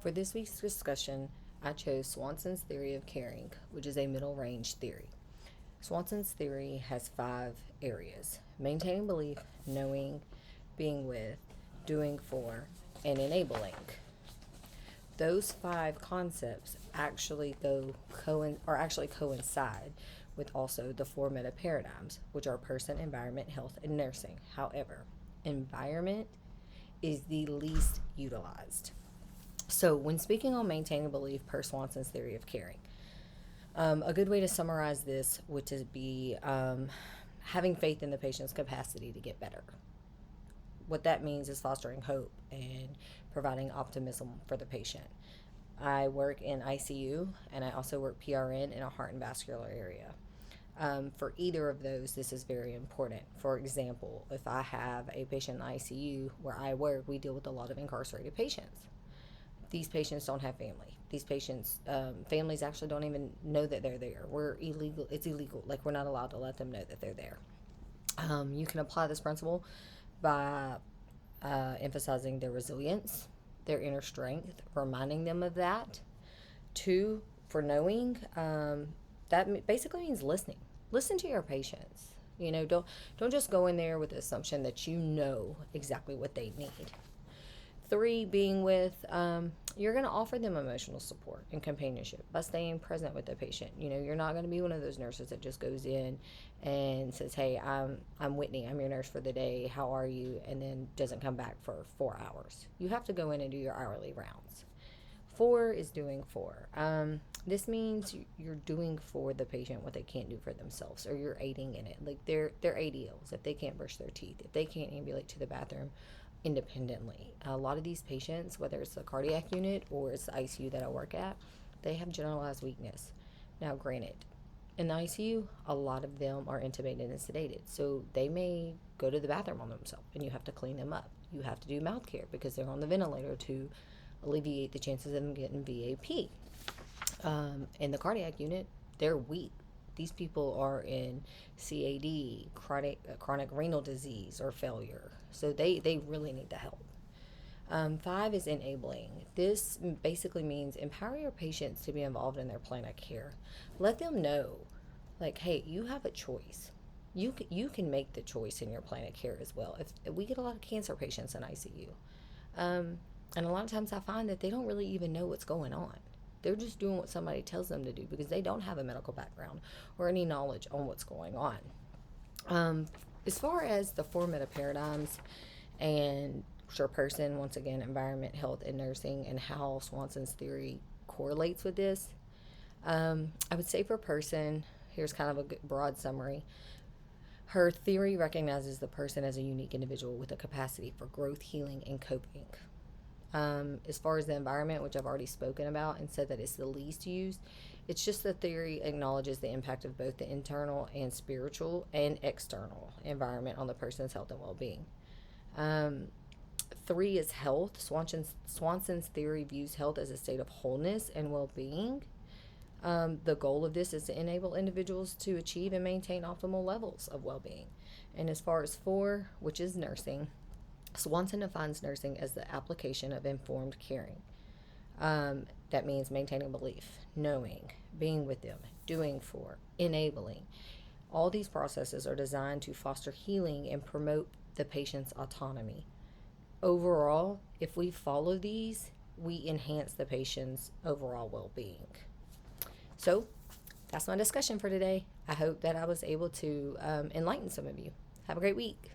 For this week's discussion, I chose Swanson's theory of caring, which is a middle range theory. Swanson's theory has 5 areas: maintaining belief, knowing, being with, doing for, and enabling. Those 5 concepts actually coincide with also the 4 meta paradigms, which are person, environment, health, and nursing. However, environment is the least utilized. So, when speaking on maintaining belief per Swanson's theory of caring, a good way to summarize this would be having faith in the patient's capacity to get better. What that means is fostering hope and providing optimism for the patient. I work in ICU and I also work PRN in a heart and vascular area. For either of those, this is very important. For example, if I have a patient in ICU where I work, we deal with a lot of incarcerated patients. These patients don't have family. These patients, families actually don't even know that they're there. It's illegal. Like, we're not allowed to let them know that they're there. You can apply this principle by emphasizing their resilience, their inner strength, reminding them of that. 2, for knowing, that basically means listening. Listen to your patients. Don't just go in there with the assumption that you know exactly what they need. 3, being with, you're going to offer them emotional support and companionship by staying present with the patient. You're not going to be one of those nurses that just goes in and says, "Hey, I'm Whitney. I'm your nurse for the day. How are you?" and then doesn't come back for 4 hours. You have to go in and do your hourly rounds. 4 is doing for. This means you're doing for the patient what they can't do for themselves, or you're aiding in it. Like, they're ADLs. If they can't brush their teeth, if they can't ambulate to the bathroom independently. A lot of these patients, whether it's the cardiac unit or it's the ICU that I work at, they have generalized weakness. Now, granted, in the ICU, a lot of them are intubated and sedated, so they may go to the bathroom on themselves, and you have to clean them up. You have to do mouth care because they're on the ventilator to alleviate the chances of them getting VAP. In the cardiac unit, they're weak. These people are in CAD, chronic renal disease, or failure. So they really need the help. 5 is enabling. This basically means empower your patients to be involved in their plan of care. Let them know, like, hey, you have a choice. You can make the choice in your plan of care as well. If we get a lot of cancer patients in ICU, and a lot of times I find that they don't really even know what's going on. They're just doing what somebody tells them to do because they don't have a medical background or any knowledge on what's going on. As far as the 4 meta paradigms and your person, once again, environment, health, and nursing, and how Swanson's theory correlates with this, I would say for person, here's kind of a broad summary. Her theory recognizes the person as a unique individual with a capacity for growth, healing, and coping. As far as the environment, which I've already spoken about and said that it's the least used, it's just the theory acknowledges the impact of both the internal and spiritual and external environment on the person's health and well-being. 3 is health. Swanson's theory views health as a state of wholeness and well-being. The goal of this is to enable individuals to achieve and maintain optimal levels of well-being. And as far as 4, which is nursing, Swanson defines nursing as the application of informed caring. That means maintaining belief, knowing, being with them, doing for, enabling. All these processes are designed to foster healing and promote the patient's autonomy. Overall, if we follow these, we enhance the patient's overall well-being. So, that's my discussion for today. I hope that I was able to enlighten some of you. Have a great week.